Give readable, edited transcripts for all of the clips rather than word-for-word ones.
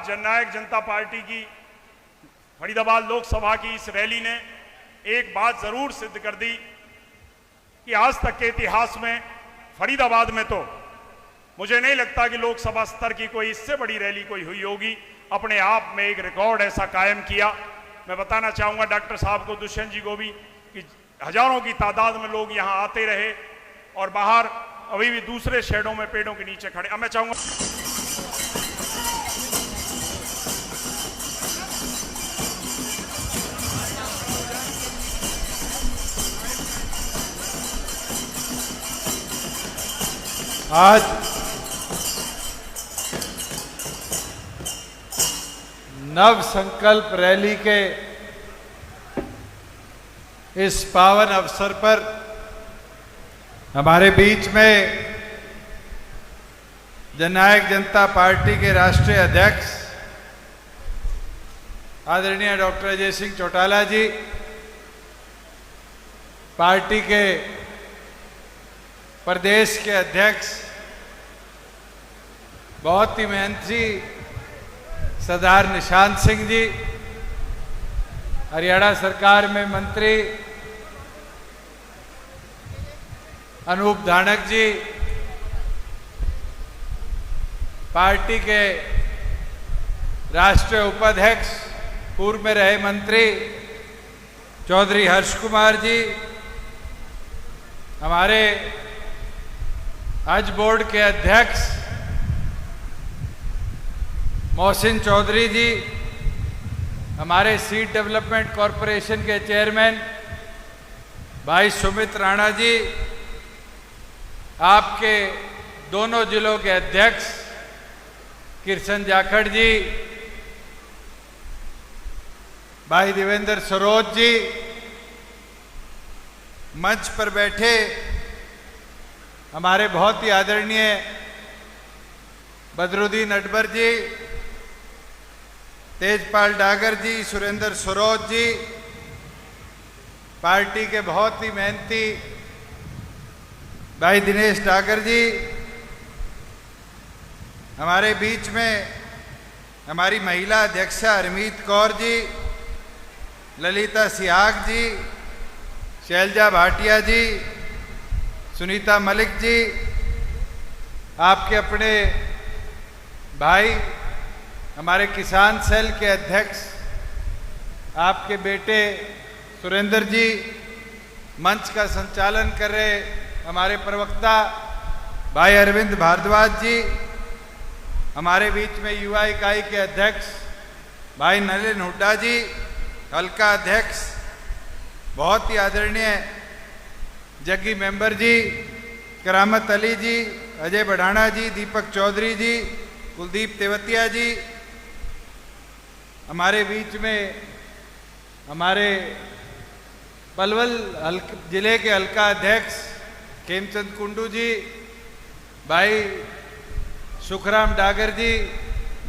आज जननायक जनता पार्टी की फरीदाबाद लोकसभा की इस रैली ने एक बात जरूर सिद्ध कर दी कि आज तक के इतिहास में फरीदाबाद में तो मुझे नहीं लगता कि लोकसभा स्तर की कोई इससे बड़ी रैली कोई हुई होगी। अपने आप में एक रिकॉर्ड ऐसा कायम किया। मैं बताना चाहूंगा डॉक्टर साहब को, दुष्यंत जी को भी, कि हजारों की तादाद में लोग यहां आते रहे और बाहर अभी भी दूसरे शेडों में पेड़ों के नीचे खड़े। अब मैं चाहूंगा आज नव संकल्प रैली के इस पावन अवसर पर हमारे बीच में जननायक जनता पार्टी के राष्ट्रीय अध्यक्ष आदरणीय डॉक्टर अजय सिंह चौटाला जी, पार्टी के प्रदेश के अध्यक्ष बहुत ही मेहनती सरदार निशांत सिंह जी, हरियाणा सरकार में मंत्री अनूप धानक जी, पार्टी के राष्ट्रीय उपाध्यक्ष पूर्व में रहे मंत्री चौधरी हर्ष कुमार जी, हमारे हज बोर्ड के अध्यक्ष मोहसिन चौधरी जी, हमारे सीड डेवलपमेंट कॉरपोरेशन के चेयरमैन भाई सुमित राणा जी, आपके दोनों जिलों के अध्यक्ष किरसन जाखड़ जी, भाई देवेंद्र सरोज जी, मंच पर बैठे हमारे बहुत ही आदरणीय बदरुद्दीन अकबर जी, तेजपाल डागर जी, सुरेंद्र सरोज जी, पार्टी के बहुत ही मेहनती भाई दिनेश डागर जी, हमारे बीच में हमारी महिला अध्यक्षा हरमीत कौर जी, ललिता सिहाग जी, शैलजा भाटिया जी, सुनीता मलिक जी, आपके अपने भाई हमारे किसान सेल के अध्यक्ष आपके बेटे सुरेंद्र जी, मंच का संचालन कर रहे हमारे प्रवक्ता भाई अरविंद भारद्वाज जी, हमारे बीच में युवा इकाई के अध्यक्ष भाई नलिन हुड्डा जी, हल्का अध्यक्ष बहुत ही आदरणीय जग्गी मेंबर जी, करामत अली जी, अजय बढ़ाना जी, दीपक चौधरी जी, कुलदीप तेवतिया जी, हमारे बीच में हमारे पलवल जिले के हल्का अध्यक्ष खेमचंद कुंडू जी, भाई सुखराम डागर जी,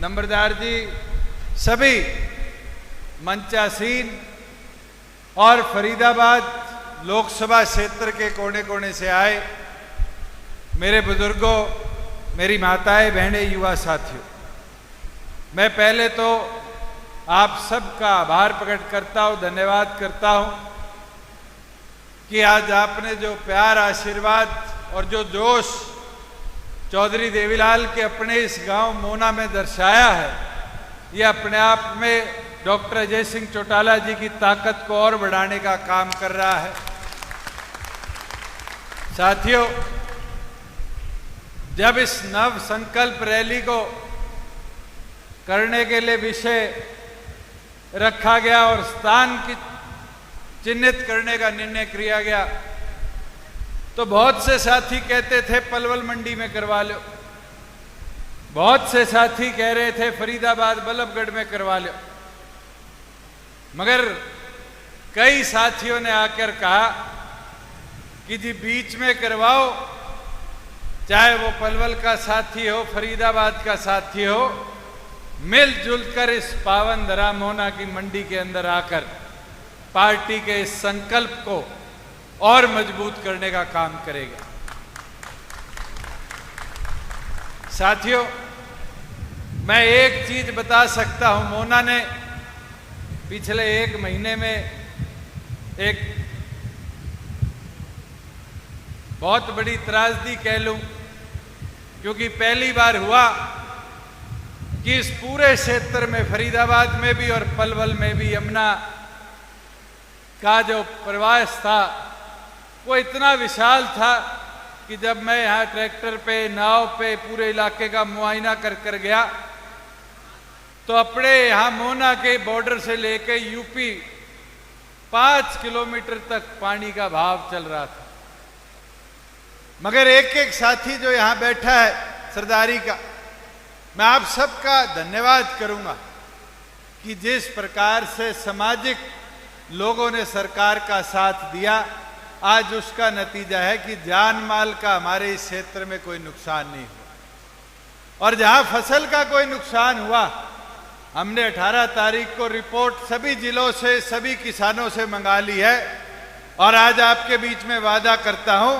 नंबरदार जी, सभी मंचासीन और फरीदाबाद लोकसभा क्षेत्र के कोने कोने से आए मेरे बुजुर्गों, मेरी माताएं, बहनें, युवा साथियों, मैं पहले तो आप सबका आभार प्रकट करता हूं, धन्यवाद करता हूं कि आज आपने जो प्यार, आशीर्वाद और जो जोश चौधरी देवीलाल के अपने इस गांव मोना में दर्शाया है, यह अपने आप में डॉक्टर अजय सिंह चौटाला जी की ताकत को और बढ़ाने का काम कर रहा है। साथियों, जब इस नव संकल्प रैली को करने के लिए विषय रखा गया और स्थान की चिन्हित करने का निर्णय किया गया, तो बहुत से साथी कहते थे पलवल मंडी में करवा लो, बहुत से साथी कह रहे थे फरीदाबाद बल्लभगढ़ में करवा लो, मगर कई साथियों ने आकर कहा कि जी बीच में करवाओ, चाहे वो पलवल का साथी हो, फरीदाबाद का साथी हो, मिलजुल कर इस पावन धरा मोना की मंडी के अंदर आकर पार्टी के इस संकल्प को और मजबूत करने का काम करेगा। साथियों, मैं एक चीज बता सकता हूं, मोना ने पिछले 1 महीने में एक बहुत बड़ी त्रासदी कह लूं, क्योंकि पहली बार हुआ कि इस पूरे क्षेत्र में, फरीदाबाद में भी और पलवल में भी, यमुना का जो प्रवास था वो इतना विशाल था कि जब मैं यहाँ ट्रैक्टर पे, नाव पे पूरे इलाके का मुआयना कर गया तो अपने यहाँ मोना के बॉर्डर से लेके यूपी 5 किलोमीटर तक पानी का भाव चल रहा था। मगर एक एक साथी जो यहाँ बैठा है सरदारी का, मैं आप सबका धन्यवाद करूंगा कि जिस प्रकार से सामाजिक लोगों ने सरकार का साथ दिया, आज उसका नतीजा है कि जान माल का हमारे इस क्षेत्र में कोई नुकसान नहीं हुआ। और जहां फसल का कोई नुकसान हुआ, हमने 18 तारीख को रिपोर्ट सभी जिलों से, सभी किसानों से मंगा ली है। और आज आपके बीच में वादा करता हूं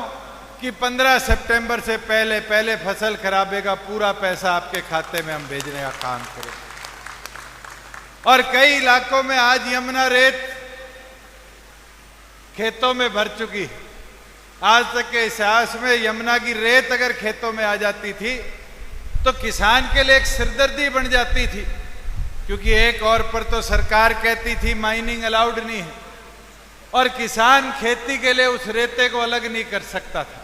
कि 15 सितंबर से पहले पहले फसल खराबे का पूरा पैसा आपके खाते में हम भेजने का काम करेंगे। और कई इलाकों में आज यमुना रेत खेतों में भर चुकी है। आज तक के इतिहास में यमुना की रेत अगर खेतों में आ जाती थी तो किसान के लिए एक सिरदर्दी बन जाती थी, क्योंकि एक और पर तो सरकार कहती थी माइनिंग अलाउड नहीं है और किसान खेती के लिए उस रेते को अलग नहीं कर सकता था।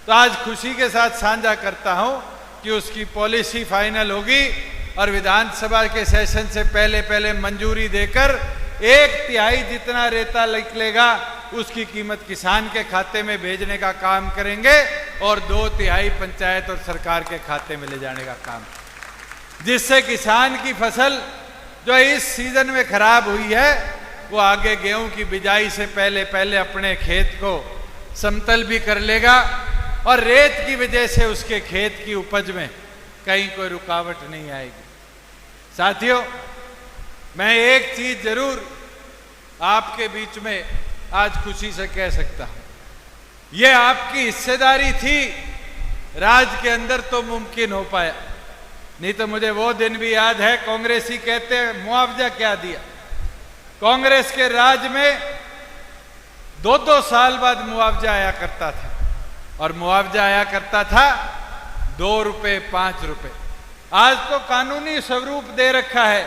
तो आज खुशी के साथ साझा करता हूं कि उसकी पॉलिसी फाइनल होगी और विधानसभा के सेशन से पहले पहले मंजूरी देकर 1/3 जितना रेता निकलेगा उसकी कीमत किसान के खाते में भेजने का काम करेंगे और 2/3 पंचायत और सरकार के खाते में ले जाने का काम, जिससे किसान की फसल जो इस सीजन में खराब हुई है वो आगे गेहूं की बिजाई से पहले पहले अपने खेत को समतल भी कर लेगा और रेत की वजह से उसके खेत की उपज में कहीं कोई रुकावट नहीं आएगी। साथियों, मैं एक चीज जरूर आपके बीच में आज खुशी से कह सकता हूं, यह आपकी हिस्सेदारी थी, राज के अंदर तो मुमकिन हो पाया। नहीं तो मुझे वो दिन भी याद है, कांग्रेसी कहते हैं मुआवजा क्या दिया। कांग्रेस के राज में 2-2 साल बाद मुआवजा आया करता था और मुआवजा आया करता था 2 रुपए 5 रुपए। आज तो कानूनी स्वरूप दे रखा है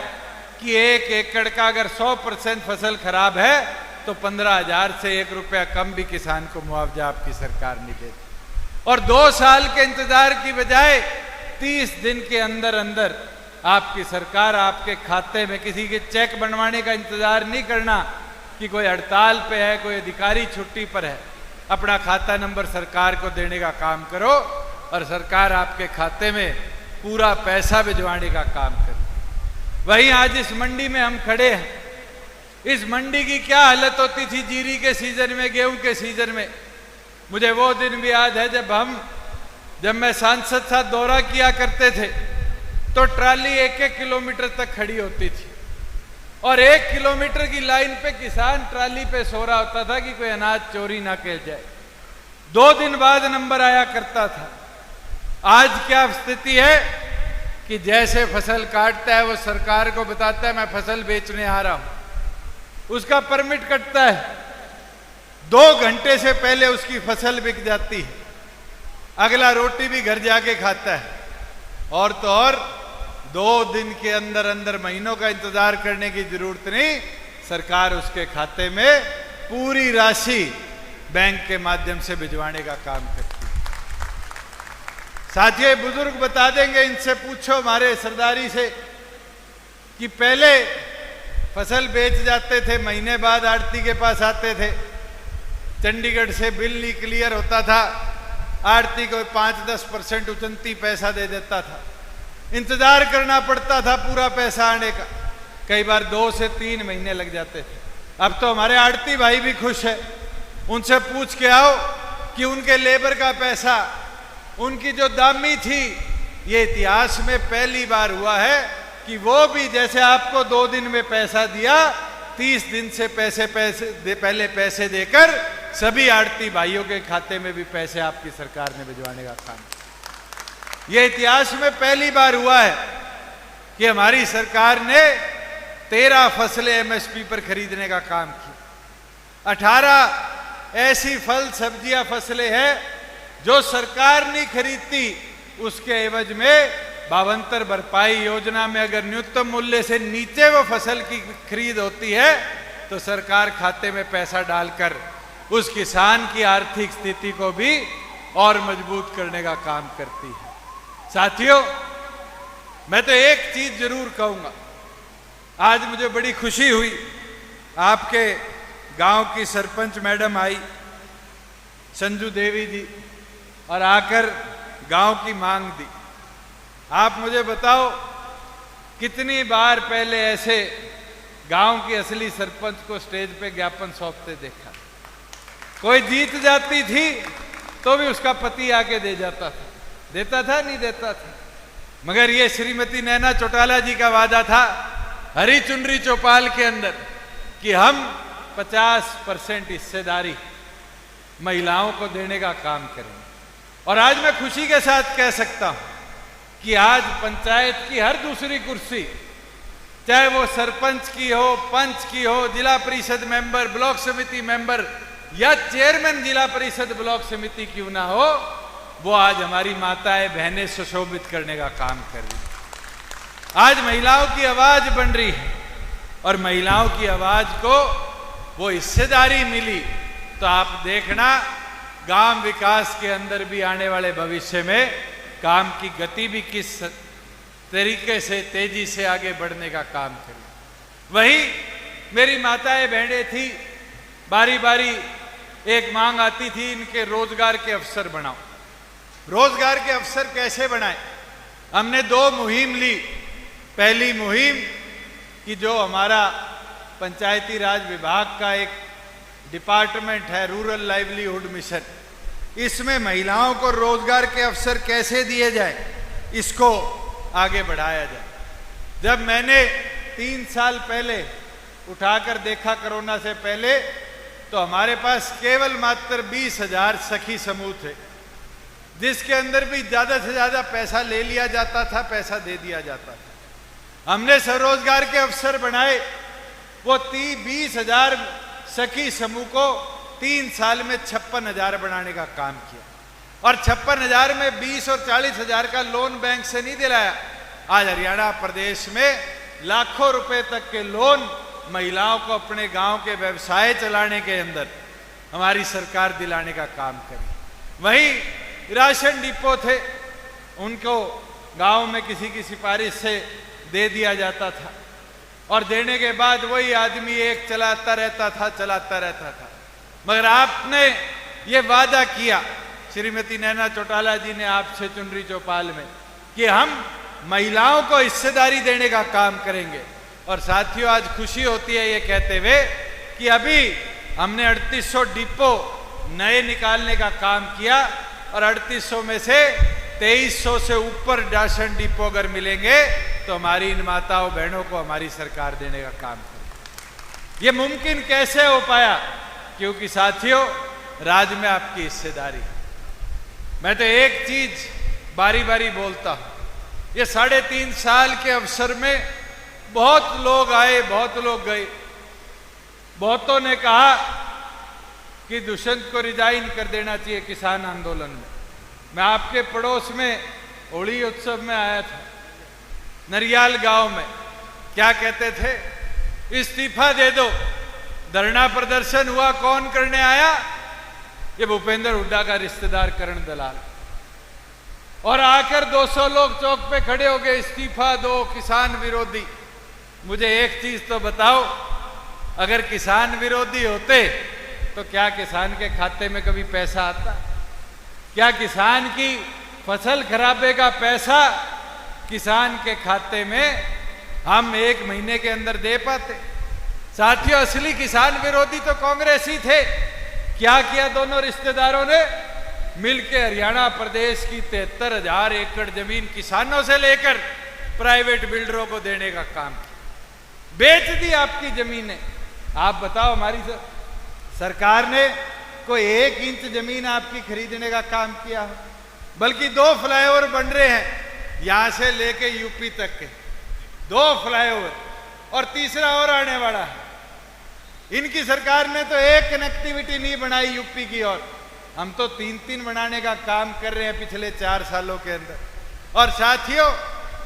कि 1 एकड़ का अगर 100% फसल खराब है तो 15,000 से 1 रुपया कम भी किसान को मुआवजा आपकी सरकार नहीं देती। और 2 साल के इंतजार की बजाय 30 दिन के अंदर अंदर आपकी सरकार आपके खाते में, किसी के चेक बनवाने का इंतजार नहीं करना कि कोई हड़ताल पे है, कोई अधिकारी छुट्टी पर है, अपना खाता नंबर सरकार को देने का काम करो और सरकार आपके खाते में पूरा पैसा भिजवाने का काम करे। वहीं आज इस मंडी में हम खड़े हैं, इस मंडी की क्या हालत होती थी जीरी के सीजन में, गेहूं के सीजन में। मुझे वो दिन भी याद है जब मैं सांसद साथ दौरा किया करते थे तो ट्राली 1-1 किलोमीटर तक खड़ी होती थी और 1 किलोमीटर की लाइन पे किसान ट्राली पे सो रहा होता था कि कोई अनाज चोरी ना किया जाए। 2 दिन बाद नंबर आया करता था। आज क्या स्थिति है कि जैसे फसल काटता है वो सरकार को बताता है मैं फसल बेचने आ रहा हूं, उसका परमिट कटता है, 2 घंटे से पहले उसकी फसल बिक जाती है, अगला रोटी भी घर जाके खाता है। और तो और 2 दिन के अंदर अंदर, महीनों का इंतजार करने की जरूरत नहीं, सरकार उसके खाते में पूरी राशि बैंक के माध्यम से भिजवाने का काम करती है। साथियों, बुजुर्ग बता देंगे, इनसे पूछो हमारे सरदारी से कि पहले फसल बेच जाते थे, महीने बाद आड़ती के पास आते थे, चंडीगढ़ से बिल नहीं क्लियर होता था, आड़ती को 5-10% उचनती पैसा दे देता था, इंतजार करना पड़ता था पूरा पैसा आने का, कई बार 2 से 3 महीने लग जाते थे। अब तो हमारे आड़ती भाई भी खुश है, उनसे पूछ के आओ कि उनके लेबर का पैसा, उनकी जो दामी थी, ये इतिहास में पहली बार हुआ है कि वो भी जैसे आपको 2 दिन में पैसा दिया, 30 दिन से पहले पैसे देकर सभी आड़ती भाइयों के खाते में भी पैसे आपकी सरकार ने भिजवाने का काम, ये इतिहास में पहली बार हुआ है। कि हमारी सरकार ने 13 फसलें एमएसपी पर खरीदने का काम किया। 18 ऐसी फल सब्जियां फसलें हैं जो सरकार नहीं खरीदती, उसके एवज में भावांतर भरपाई योजना में अगर न्यूनतम मूल्य से नीचे वो फसल की खरीद होती है तो सरकार खाते में पैसा डालकर उस किसान की आर्थिक स्थिति को भी और मजबूत करने का काम करती है। साथियों, मैं तो एक चीज जरूर कहूंगा, आज मुझे बड़ी खुशी हुई, आपके गांव की सरपंच मैडम आई संजू देवी जी और आकर गांव की मांग दी। आप मुझे बताओ कितनी बार पहले ऐसे गांव की असली सरपंच को स्टेज पे ज्ञापन सौंपते देखा? कोई जीत जाती थी तो भी उसका पति आके दे जाता था, देता था नहीं देता था। मगर ये श्रीमती नैना चौटाला जी का वादा था हरी चुनरी चौपाल के अंदर कि हम 50% हिस्सेदारी महिलाओं को देने का काम करेंगे। और आज मैं खुशी के साथ कह सकता हूं कि आज पंचायत की हर दूसरी कुर्सी, चाहे वो सरपंच की हो, पंच की हो, जिला परिषद मेंबर, ब्लॉक समिति मेंबर या चेयरमैन जिला परिषद ब्लॉक समिति क्यों ना हो, वो आज हमारी माताएं बहनें सुशोभित करने का काम कर रही है। आज महिलाओं की आवाज बन रही है और महिलाओं की आवाज को वो हिस्सेदारी मिली तो आप देखना गांव विकास के अंदर भी आने वाले भविष्य में काम की गति भी किस तरीके से तेजी से आगे बढ़ने का काम करें। वही मेरी माताएं बहनें थी, बारी बारी एक मांग आती थी, इनके रोजगार के अवसर बनाओ। रोजगार के अवसर कैसे बनाए? हमने 2 मुहिम ली। पहली मुहिम कि जो हमारा पंचायती राज विभाग का एक डिपार्टमेंट है रूरल लाइवलीहुड मिशन, इसमें महिलाओं को रोजगार के अवसर कैसे दिए जाए, इसको आगे बढ़ाया जाए। जब मैंने 3 साल पहले उठाकर देखा कोरोना से पहले, तो हमारे पास केवल मात्र 20,000 सखी समूह थे, जिसके अंदर भी ज्यादा से ज्यादा पैसा ले लिया जाता था, पैसा दे दिया जाता था। हमने स्वरोजगार के अवसर बनाए। वो 20,000 सखी समूह को 3 साल में 56,000 बनाने का काम किया और 56,000 में 20 और 40,000 का लोन बैंक से नहीं दिलाया। आज हरियाणा प्रदेश में लाखों रुपए तक के लोन महिलाओं को अपने गांव के व्यवसाय चलाने के अंदर हमारी सरकार दिलाने का काम करी। वही राशन डिपो थे, उनको गांव में किसी की सिफारिश से दे दिया जाता था और देने के बाद वही आदमी एक चलाता रहता था। मगर आपने ये वादा किया, श्रीमती नैना चौटाला जी ने आपसे चुनरी चौपाल में, कि हम महिलाओं को हिस्सेदारी देने का काम करेंगे। और साथियों, आज खुशी होती है ये कहते हुए कि अभी हमने 3800 डिपो नए निकालने का काम किया और 3800 में से 2300 से ऊपर राशन डिपो अगर मिलेंगे तो हमारी इन माताओं बहनों को हमारी सरकार देने का काम करेगी। ये मुमकिन कैसे हो पाया? क्योंकि साथियों, राज में आपकी हिस्सेदारी। मैं तो एक चीज बारी बारी बोलता हूं, ये 3.5 साल के अवसर में बहुत लोग आए, बहुत लोग गए। बहुतों ने कहा कि दुष्यंत को रिजाइन कर देना चाहिए किसान आंदोलन में। मैं आपके पड़ोस में होली उत्सव में आया था, नरियाल गांव में। क्या कहते थे? इस्तीफा दे दो। धरना प्रदर्शन हुआ, कौन करने आया? ये भूपेंद्र हुड्डा का रिश्तेदार करण दलाल। और आकर 200 लोग चौक पे खड़े हो गए, इस्तीफा दो, किसान विरोधी। मुझे एक चीज तो बताओ, अगर किसान विरोधी होते तो क्या किसान के खाते में कभी पैसा आता? क्या किसान की फसल खराबे का पैसा किसान के खाते में हम 1 महीने के अंदर दे पाते? साथियों, असली किसान विरोधी तो कांग्रेस ही थे। क्या किया दोनों रिश्तेदारों ने? मिलकर हरियाणा प्रदेश की 73,000 एकड़ जमीन किसानों से लेकर प्राइवेट बिल्डरों को देने का काम किया। बेच दी आपकी जमीनें। आप बताओ, हमारी सरकार ने कोई 1 इंच जमीन आपकी खरीदने का काम किया हो? बल्कि 2 फ्लाईओवर बन रहे हैं यहां से लेके यूपी तक के। 2 फ्लाईओवर और तीसरा और आने वाला है। इनकी सरकार ने तो एक कनेक्टिविटी नहीं बनाई यूपी की, और हम तो 3-3 बनाने का काम कर रहे हैं पिछले 4 सालों के अंदर। और साथियों,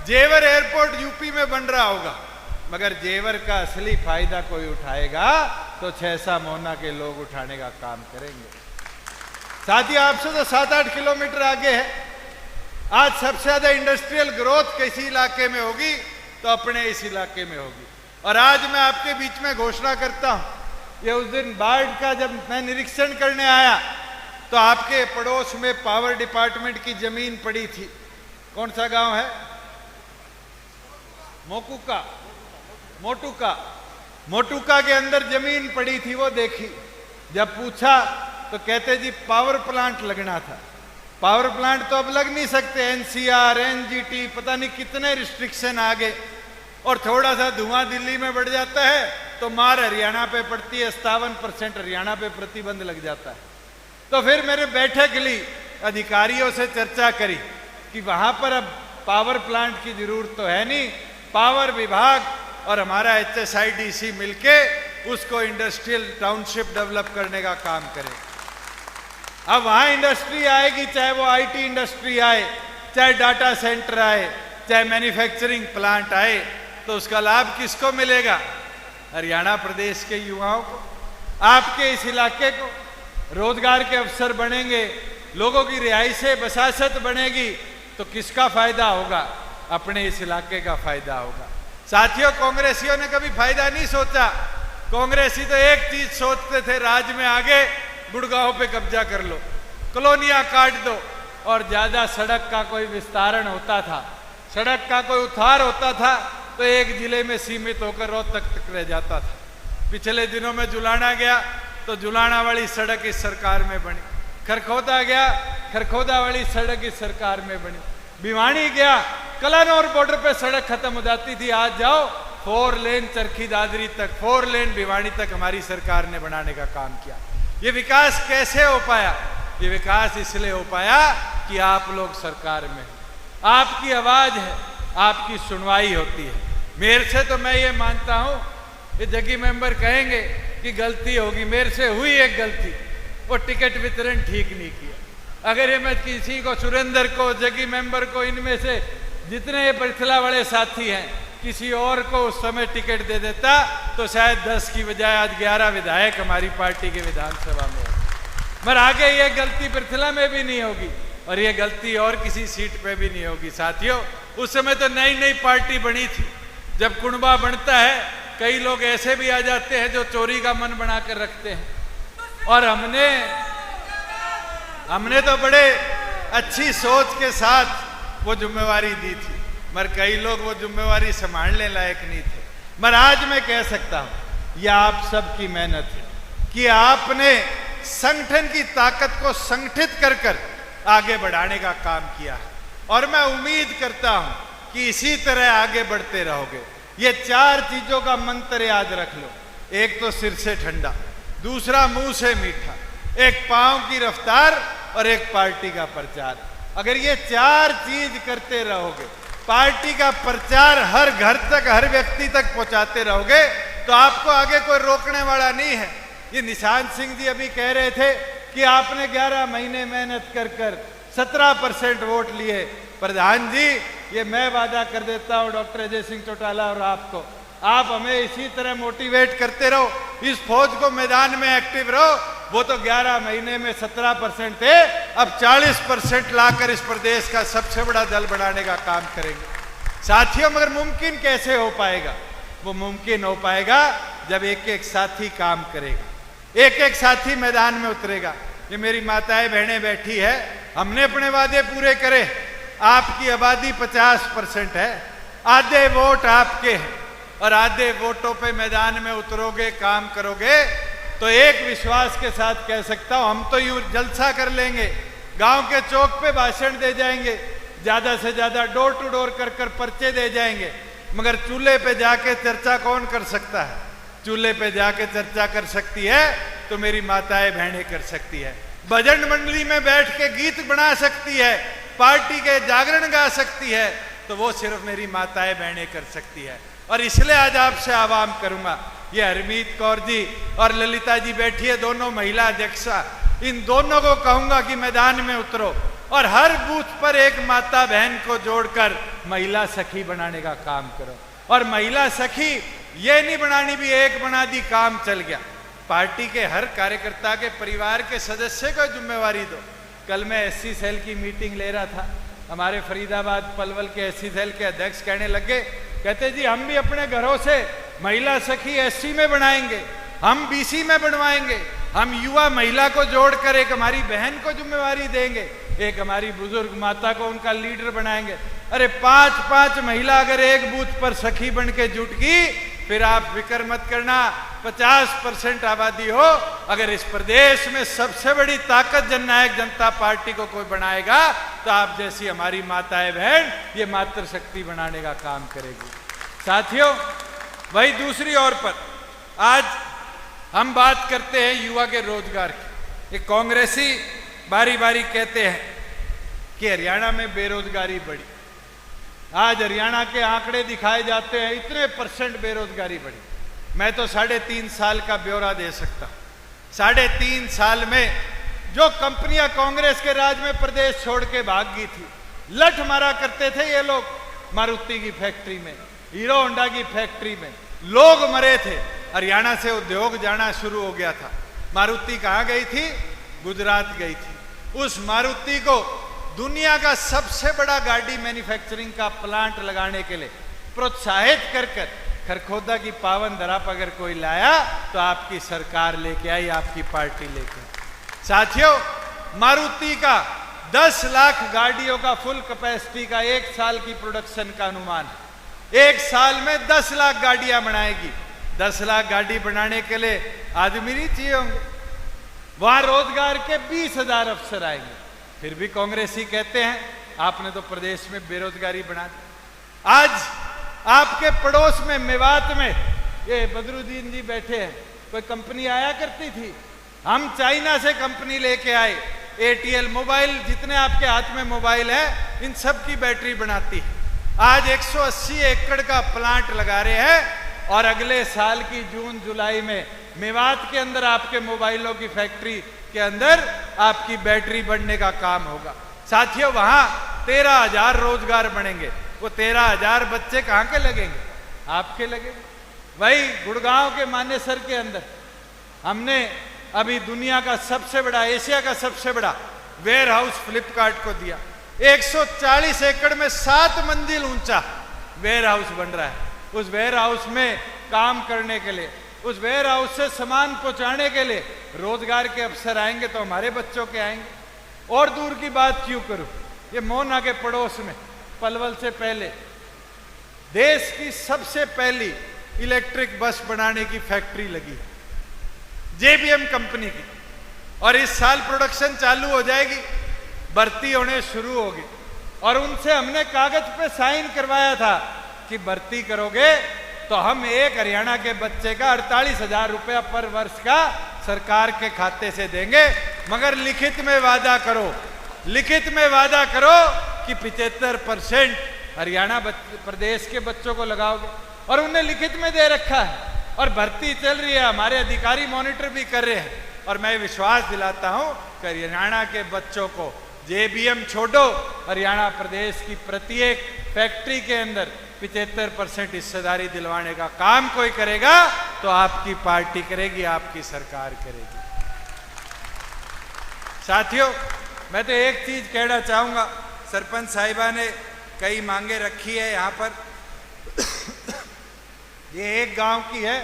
जेवर एयरपोर्ट यूपी में बन रहा होगा, मगर जेवर का असली फायदा कोई उठाएगा तो 6 मोहना के लोग उठाने का काम करेंगे। साथियों, आपसे तो 7-8 किलोमीटर आगे है। आज सबसे ज्यादा इंडस्ट्रियल ग्रोथ किसी इलाके में होगी तो अपने इस इलाके में होगी। और आज मैं आपके बीच में घोषणा करता हूं, ये उस दिन बाढ़ का जब मैं निरीक्षण करने आया तो आपके पड़ोस में पावर डिपार्टमेंट की जमीन पड़ी थी। कौन सा गांव है? मोटुका के अंदर जमीन पड़ी थी, वो देखी। जब पूछा तो कहते जी पावर प्लांट लगना था। पावर प्लांट तो अब लग नहीं सकते, एनसीआर, एनजीटी, पता नहीं कितने रिस्ट्रिक्शन आ गए। और थोड़ा सा धुआं दिल्ली में बढ़ जाता है तो मार हरियाणा पे पड़ती है, 57% हरियाणा पे प्रतिबंध लग जाता है। तो फिर मेरे बैठक ली, अधिकारियों से चर्चा करी कि वहां पर अब पावर प्लांट की जरूरत तो है नहीं, पावर विभाग और हमारा HSIDC मिलके उसको इंडस्ट्रियल टाउनशिप डेवलप करने का काम करें। अब वहां इंडस्ट्री आएगी, चाहे वो IT इंडस्ट्री आए, चाहे डाटा सेंटर आए, चाहे मैन्युफैक्चरिंग प्लांट आए, तो उसका लाभ किसको मिलेगा? हरियाणा प्रदेश के युवाओं को, आपके इस इलाके को। रोजगार के अवसर बनेंगे, लोगों की रिहाइशें, बसासत बनेगी, तो किसका फायदा होगा? अपने इस इलाके का फायदा होगा। साथियों, कांग्रेसियों ने कभी फायदा नहीं सोचा। कांग्रेसी तो एक चीज सोचते थे, राज में आगे गुड़गांव पे कब्जा कर लो, कॉलोनियां काट दो, और ज्यादा सड़क का कोई विस्तारण होता था, सड़क का कोई उद्धार होता था तो एक जिले में सीमित होकर रोहतक तक रह जाता था। पिछले दिनों में जुलाना गया तो जुलाना वाली सड़क इस सरकार में बनी, खरखोदा गया, खरखोदा वाली सड़क इस सरकार में बनी, भिवानी गया, कलानौर बॉर्डर पे सड़क खत्म हो जाती थी, आज जाओ 4 लेन चरखी दादरी तक, 4 लेन भिवानी तक हमारी सरकार ने बनाने का काम किया। ये विकास कैसे हो पाया? ये विकास इसलिए हो पाया कि आप लोग सरकार में, आपकी आवाज है, आपकी सुनवाई होती है। मेरे से तो मैं ये मानता हूं, ये जगी मेंबर कहेंगे कि गलती होगी, मेरे से हुई एक गलती, वो टिकट वितरण ठीक नहीं किया। अगर ये मैं किसी को, सुरेंद्र को, जगी मेंबर को, इनमें से जितने ये पृथला वाले साथी हैं, किसी और को उस समय टिकट दे देता तो शायद 10 की बजाय आज 11 विधायक हमारी पार्टी के विधानसभा में होंगे। मगर आगे ये गलती पृथला में भी नहीं होगी और ये गलती और किसी सीट पे भी नहीं होगी। साथियों, उस समय तो नई नई पार्टी बनी थी। जब कुंबा बनता है, कई लोग ऐसे भी आ जाते हैं जो चोरी का मन बना कर रखते हैं, और हमने तो बड़े अच्छी सोच के साथ वो जिम्मेवारी दी थी, मगर कई लोग वो जिम्मेवारी संभालने लायक नहीं थे। मगर आज मैं कह सकता हूं, यह आप सबकी मेहनत है कि आपने संगठन की ताकत को संगठित कर आगे बढ़ाने का काम किया है, और मैं उम्मीद करता हूं कि इसी तरह आगे बढ़ते रहोगे। ये 4 चीजों का मंत्र याद रख लो। एक तो सिर से ठंडा, दूसरा मुंह से मीठा, एक पांव की रफ्तार और एक पार्टी का प्रचार। अगर ये 4 चीज करते रहोगे, पार्टी का प्रचार हर घर तक, हर व्यक्ति तक पहुंचाते रहोगे, तो आपको आगे कोई रोकने वाला नहीं है। ये निशांत सिंह जी अभी कह रहे थे कि आपने 11 महीने मेहनत कर 17% वोट लिए। प्रधान जी, ये मैं वादा कर देता हूं डॉक्टर अजय सिंह चौटाला और आपको, आप हमें इसी तरह मोटिवेट करते रहो, इस फौज को मैदान में एक्टिव रहो। वो तो 11 महीने में 17% थे, अब 40% लाकर इस प्रदेश का सबसे बड़ा दल बनाने का काम करेंगे। साथियों, मगर मुमकिन कैसे हो पाएगा? वो मुमकिन हो पाएगा जब एक एक साथी काम करेगा, एक एक साथी मैदान में उतरेगा। ये मेरी माताएं बहनें बैठी है, हमने अपने वादे पूरे करे। आपकी आबादी 50% है, आधे वोट आपके हैं, और आधे वोटों पे मैदान में उतरोगे, काम करोगे, तो एक विश्वास के साथ कह सकता हूं, हम तो यूं जलसा कर लेंगे, गांव के चौक पे भाषण दे जाएंगे, ज्यादा से ज्यादा डोर टू डोर कर पर्चे दे जाएंगे, मगर चूल्हे पे जाके चर्चा कौन कर सकता है? चूल्हे पे जाके चर्चा कर सकती है तो मेरी माताएं बहनें कर सकती है। भजन मंडली में बैठ के गीत बना सकती है, पार्टी के जागरण गा सकती है, तो वो सिर्फ मेरी माताएं बहनें कर सकती है। और इसलिए आज आपसे आह्वान करूंगा, ये हरमीत कौर जी और ललिता जी बैठी है, दोनों महिला अध्यक्षा, इन दोनों को कहूंगा कि मैदान में उतरो और हर बूथ पर एक माता बहन को जोड़कर महिला सखी बनाने का काम करो। और महिला सखी ये नहीं बनानी भी एक बना दी काम चल गया। पार्टी के हर कार्यकर्ता के परिवार के सदस्य को जिम्मेवारी दो। कल मैं एससी सेल की मीटिंग ले रहा था, हमारे फरीदाबाद पलवल के एससी सेल के अध्यक्ष कहने लगे, कहते जी हम भी अपने घरों से महिला सखी एससी में बनाएंगे, हम बीसी में बनवाएंगे, हम युवा महिला को जोड़कर एक हमारी बहन को जिम्मेवारी देंगे, एक हमारी बुजुर्ग माता को उनका लीडर बनाएंगे। अरे 5-5 महिला अगर एक बूथ पर सखी बन के जुट गई, फिर आप फिक्र मत करना, 50% आबादी हो, अगर इस प्रदेश में सबसे बड़ी ताकत जननायक जनता पार्टी को कोई बनाएगा तो आप जैसी हमारी माताएं बहन ये मातृशक्ति बनाने का काम करेगी। साथियों, वही दूसरी ओर पर आज हम बात करते हैं युवा के रोजगार की। एक कांग्रेसी बारी बारी कहते हैं कि हरियाणा में बेरोजगारी बढ़ी। आज हरियाणा के आंकड़े दिखाए जाते हैं, इतने % बेरोजगारी बढ़ी। मैं तो 3.5 साल का ब्यौरा दे सकता हूं। 3.5 साल में जो कंपनियां कांग्रेस के राज में प्रदेश छोड़ के भाग गई थी, लठ मारा करते थे ये लोग, मारुति की फैक्ट्री में, हीरो होंडा की फैक्ट्री में लोग मरे थे। हरियाणा से उद्योग जाना शुरू हो गया था। मारुति कहाँ गई थी? गुजरात गई थी। उस मारुति को दुनिया का सबसे बड़ा गाड़ी मैन्युफैक्चरिंग का प्लांट लगाने के लिए प्रोत्साहित कर खरखोदा की पावन धरा पर अगर कोई लाया तो आपकी सरकार लेके आई, आपकी पार्टी लेके आई। साथियों, मारुति का 10 लाख गाड़ियों का फुल कैपेसिटी का 1 साल की प्रोडक्शन का अनुमान है। 1 साल में 10 लाख गाड़ियां बनाएगी। 10 लाख गाड़ी बनाने के लिए आदमी नहीं चाहिए होंगे, वहां रोजगार के 20,000 अफसर आएंगे। फिर भी कांग्रेसी कहते हैं आपने तो प्रदेश में बेरोजगारी बढ़ा दी। आज आपके पड़ोस में मेवात में ये बदरुद्दीन जी बैठे हैं, कोई कंपनी आया करती थी, हम चाइना से कंपनी लेके आए, एटीएल मोबाइल, जितने आपके हाथ में मोबाइल है इन सब की बैटरी बनाती है। आज 180 एकड़ का प्लांट लगा रहे हैं और अगले साल की जून जुलाई में मेवात के अंदर आपके मोबाइलों की फैक्ट्री के अंदर आपकी बैटरी बनने का काम होगा। साथियों, वहां 13,000 रोजगार बनेंगे। वो 13,000 बच्चे कहां के लगेंगे? आपके लगेंगे। वही गुड़गांव के मानेसर के अंदर हमने अभी दुनिया का सबसे बड़ा, एशिया का सबसे बड़ा वेयर हाउस फ्लिपकार्ट को दिया। 140 एकड़ में 7 मंजिल ऊंचा वेयर हाउस बन रहा है। उस वेयर हाउस में काम करने के लिए, उस वेयर हाउस से सामान पहुंचाने के लिए रोजगार के अवसर आएंगे तो हमारे बच्चों के आएंगे। और दूर की बात क्यों करूं, ये मोना के पड़ोस में पलवल से पहले देश की सबसे पहली इलेक्ट्रिक बस बनाने की फैक्ट्री लगी, जेबीएम कंपनी की, और इस साल प्रोडक्शन चालू हो जाएगी, भर्ती होने शुरू होगी। और उनसे हमने कागज पे साइन करवाया था कि भर्ती करोगे तो हम एक हरियाणा के बच्चे का 48,000 रुपया पर वर्ष का सरकार के खाते से देंगे, मगर लिखित में वादा करो, लिखित में वादा करो कि 75% हरियाणा प्रदेश के बच्चों को लगाओगे। और उन्हें लिखित में दे रखा है और भर्ती चल रही है, हमारे अधिकारी मॉनिटर भी कर रहे हैं। और मैं विश्वास दिलाता हूं कि हरियाणा के बच्चों को जेबीएम छोड़ो, हरियाणा प्रदेश की प्रत्येक फैक्ट्री के अंदर 75% हिस्सेदारी दिलवाने का काम कोई करेगा तो आपकी पार्टी करेगी, आपकी सरकार करेगी। साथियों, मैं तो एक चीज कहना चाहूंगा, सरपंच साहिबा ने कई मांगे रखी है यहाँ पर। ये एक गांव की है,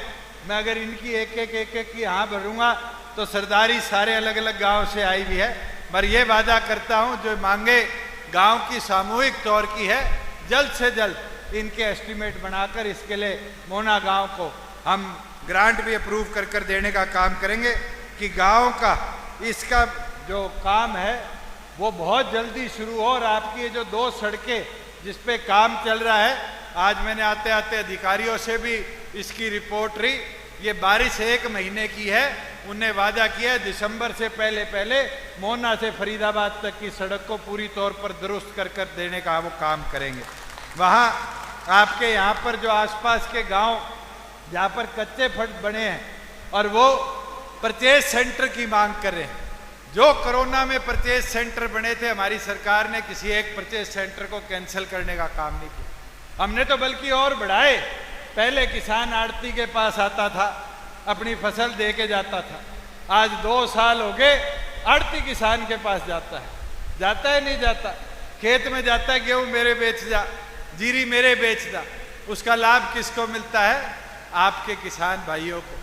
मैं अगर इनकी एक एक की यहाँ भरूंगा तो सरदारी सारे अलग अलग गांव से आई हुई है। पर ये वादा करता हूं जो मांगे गांव की सामूहिक तौर की है, जल्द से जल्द इनके एस्टीमेट बनाकर इसके लिए मोना गांव को हम ग्रांट भी अप्रूव कर देने का काम करेंगे कि गांव का इसका जो काम है वो बहुत जल्दी शुरू हो। और आपकी ये जो 2 सड़कें जिस पे काम चल रहा है, आज मैंने आते आते अधिकारियों से भी इसकी रिपोर्ट ली, ये बारिश 1 महीने की है, उन्हें वादा किया है दिसंबर से पहले मोना से फरीदाबाद तक की सड़क को पूरी तौर पर दुरुस्त कर देने का वो काम करेंगे। वहाँ आपके यहाँ पर जो आसपास के गांव जहाँ पर कच्चे फ्लैट बने हैं और वो परचेज सेंटर की मांग कर रहे हैं। जो कोरोना में परचेज सेंटर बने थे, हमारी सरकार ने किसी एक परचेज सेंटर को कैंसिल करने का काम नहीं किया। हमने तो बल्कि और बढ़ाए। पहले किसान आड़ती के पास आता था, अपनी फसल दे के जाता था। आज 2 साल हो गए आड़ती किसान के पास जाता है नहीं जाता। खेत में जाता है, गेहूं मेरे बेच जा, जीरी मेरे बेच जा। उसका लाभ किसको मिलता है? आपके किसान भाइयों को।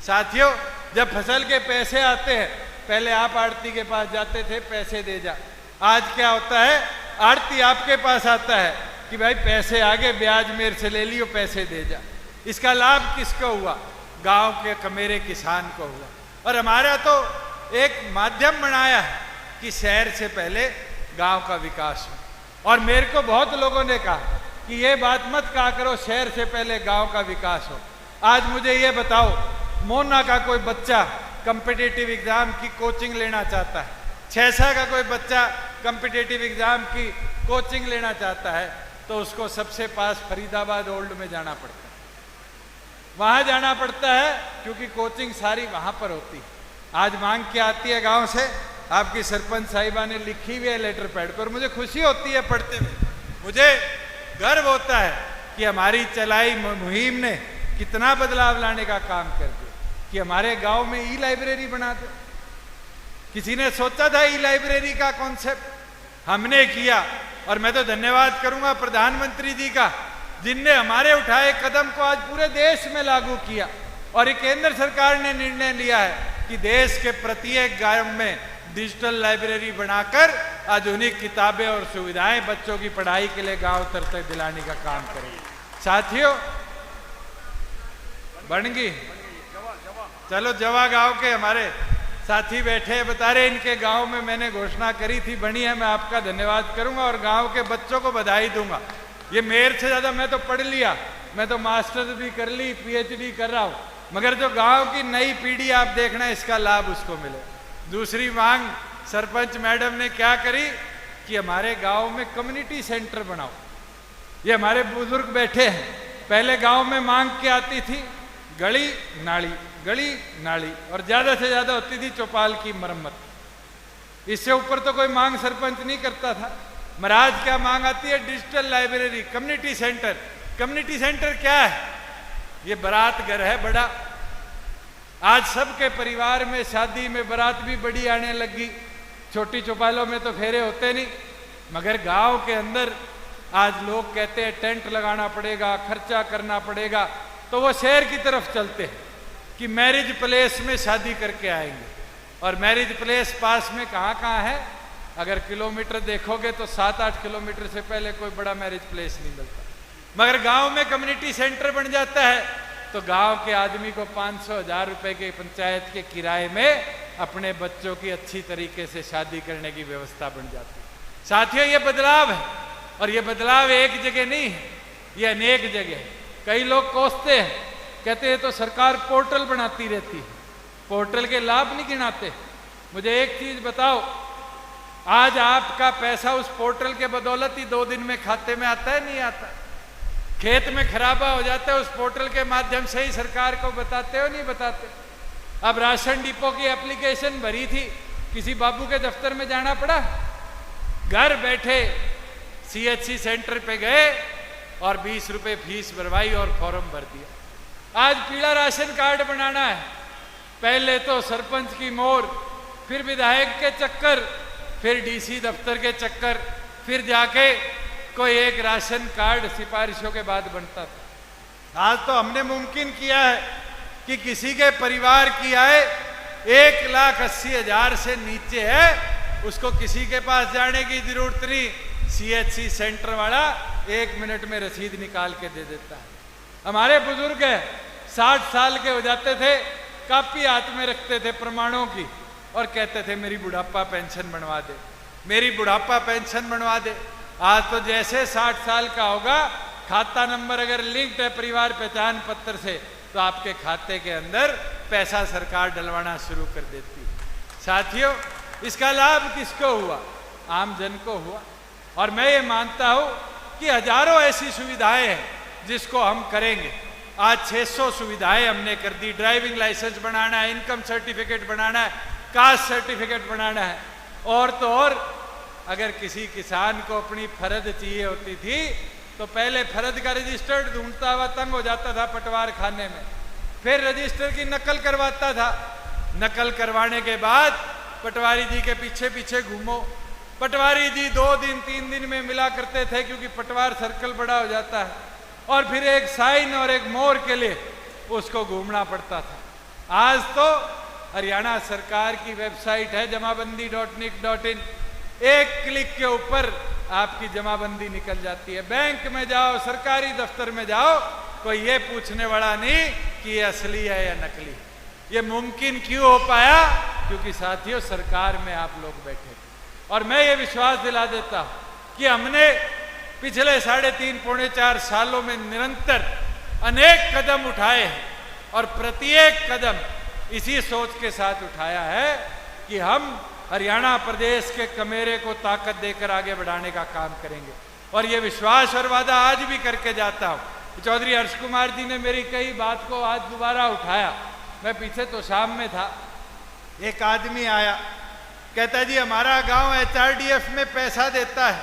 साथियों, जब फसल के पैसे आते हैं, पहले आप आड़ती के पास जाते थे, पैसे दे जा। आज क्या होता है? आड़ती आपके पास आता है कि भाई पैसे आगे, ब्याज मेरे से ले लियो, पैसे दे जा। इसका लाभ किसको हुआ? गांव के कमेरे किसान को हुआ। और हमारा तो एक माध्यम बनाया है कि शहर से पहले गांव का विकास हो। और मेरे को बहुत लोगों ने कहा कि ये बात मत कहा करो, शहर से पहले गांव का विकास हो। आज मुझे ये बताओ, मोना का कोई बच्चा कॉम्पिटिटिव एग्जाम की कोचिंग लेना चाहता है, छैसा का कोई बच्चा कॉम्पिटिटिव एग्जाम की कोचिंग लेना चाहता है, तो उसको सबसे पास फरीदाबाद ओल्ड में जाना पड़ता है। वहां जाना पड़ता है क्योंकि कोचिंग सारी वहां पर होती है। आज मांग क्या आती है गांव से? आपकी सरपंच साहिबा ने लिखी हुई है लेटर पैड पर, मुझे खुशी होती है पढ़ते हुए। मुझे गर्व होता है कि हमारी चलाई मुहिम ने कितना बदलाव लाने का काम कर दिया कि हमारे गांव में ई लाइब्रेरी बना दे। किसी ने सोचा था ई लाइब्रेरी का कॉन्सेप्ट? हमने किया। और मैं तो धन्यवाद करूंगा प्रधानमंत्री जी का, जिनने हमारे उठाए कदम को आज पूरे देश में लागू किया। और एक केंद्र सरकार ने निर्णय लिया है कि देश के प्रत्येक गांव में डिजिटल लाइब्रेरी बनाकर आधुनिक किताबें और सुविधाएं बच्चों की पढ़ाई के लिए गांव तक दिलाने का काम करेंगे। साथियों, बन गई। चलो, जवा गांव के हमारे साथी बैठे बता रहे, इनके गांव में मैंने घोषणा करी थी, बनी है। मैं आपका धन्यवाद करूंगा और गांव के बच्चों को बधाई दूंगा। ये मेरे से ज्यादा मैं तो पढ़ लिया, मैं तो मास्टर्स भी कर ली, पीएचडी कर रहा हूं, मगर जो गांव की नई पीढ़ी आप देखना, इसका लाभ उसको मिले। दूसरी मांग सरपंच मैडम ने क्या करी कि हमारे गांव में कम्युनिटी सेंटर बनाओ। ये हमारे बुजुर्ग बैठे हैं, पहले गांव में मांग क्या आती थी? गली नाली, गली नाली, और ज्यादा से ज्यादा होती थी चौपाल की मरम्मत। इससे ऊपर तो कोई मांग सरपंच नहीं करता था। महाराज क्या मांग आती है? Digital library, community centre. Community centre क्या है? ये बारात घर है बड़ा। आज सबके परिवार में शादी में बारात भी बड़ी आने लगी। छोटी चौपालों में तो फेरे होते नहीं, मगर गांव के अंदर आज लोग कहते हैं टेंट लगाना पड़ेगा, खर्चा करना पड़ेगा, तो वो शहर की तरफ चलते हैं कि मैरिज प्लेस में शादी करके आएंगे। और मैरिज प्लेस पास में कहाँ है? अगर किलोमीटर देखोगे तो 7-8 किलोमीटर से पहले कोई बड़ा मैरिज प्लेस नहीं मिलता। मगर गांव में कम्युनिटी सेंटर बन जाता है तो गांव के आदमी को 500-1000 रुपए के पंचायत के किराए में अपने बच्चों की अच्छी तरीके से शादी करने की व्यवस्था बन जाती है। साथियों, ये बदलाव है, और ये बदलाव एक जगह नहीं है, ये अनेक जगह है। कई लोग कोसते हैं, कहते हैं तो सरकार पोर्टल बनाती रहती है, पोर्टल के लाभ नहीं गिनाते। मुझे एक चीज बताओ, आज आपका पैसा उस पोर्टल के बदौलत ही 2 दिन में खाते में आता है, नहीं आता? खेत में खराबा हो जाता है, उस पोर्टल के माध्यम से ही सरकार को बताते हो, नहीं बताते? अब राशन डिपो की एप्लीकेशन भरी थी, किसी बाबू के दफ्तर में जाना पड़ा? घर बैठे सीएचसी सेंटर पे गए और 20 रुपए फीस भरवाई और फॉर्म भर दिया। आज पीला राशन कार्ड बनाना है, पहले तो सरपंच की मोर, फिर विधायक के चक्कर, फिर डीसी दफ्तर के चक्कर, फिर जाके कोई एक राशन कार्ड सिफारिशों के बाद बनता था। आज तो हमने मुमकिन किया है कि किसी के परिवार की आय 1,80,000 से नीचे है, उसको किसी के पास जाने की जरूरत नहीं। सीएचसी सेंटर वाला 1 मिनट में रसीद निकाल के दे देता है। हमारे बुजुर्ग है 60 साल के हो जाते थे, कापी हाथ में रखते थे प्रमाणों की और कहते थे मेरी बुढ़ापा पेंशन बनवा दे, मेरी बुढ़ापा पेंशन बनवा दे। आज तो जैसे 60 साल का होगा, खाता नंबर अगर लिंक्ड है परिवार पहचान पत्र से, तो आपके खाते के अंदर पैसा सरकार डलवाना शुरू कर देती है। साथियों, इसका लाभ किसको हुआ? आम जन को हुआ। और मैं ये मानता हूं कि कि हजारों ऐसी सुविधाएं हैं जिसको हम करेंगे। आज 600 सुविधाएं हमने कर दी। ड्राइविंग लाइसेंस बनाना है, इनकम सर्टिफिकेट बनाना है, कास्ट सर्टिफिकेट बनाना है, और तो और अगर किसी किसान को अपनी फरद चाहिए होती थी तो पहले फरद का रजिस्टर्ड ढूंढता हुआ तंग हो जाता था पटवार खाने में, फिर रजिस्टर की नकल करवाता था। नकल करवाने के बाद पटवारी जी के पीछे पीछे घूमो। पटवारी जी 2 दिन 3 दिन में मिला करते थे क्योंकि पटवार सर्कल बड़ा हो जाता है, और फिर एक साइन और एक मोहर के लिए उसको घूमना पड़ता था। आज तो हरियाणा सरकार की वेबसाइट है जमाबंदी.nic.in, एक क्लिक के ऊपर आपकी जमाबंदी निकल जाती है। बैंक में जाओ, सरकारी दफ्तर में जाओ, कोई ये पूछने वाला नहीं कि ये असली है या नकली। ये मुमकिन क्यों हो पाया? क्योंकि साथियों सरकार में आप लोग बैठे थे। और मैं ये विश्वास दिला देता हूं कि हमने पिछले 3.5 पौने 4 सालों में निरंतर अनेक कदम उठाए हैं, और प्रत्येक कदम इसी सोच के साथ उठाया है कि हम हरियाणा प्रदेश के कमेरे को ताकत देकर आगे बढ़ाने का काम करेंगे। और ये विश्वास और वादा आज भी करके जाता हूं। चौधरी हर्ष कुमार जी ने मेरी कई बात को आज दोबारा उठाया। मैं पीछे तो शाम में था, एक आदमी आया, कहता जी हमारा गांव HRDF में पैसा देता है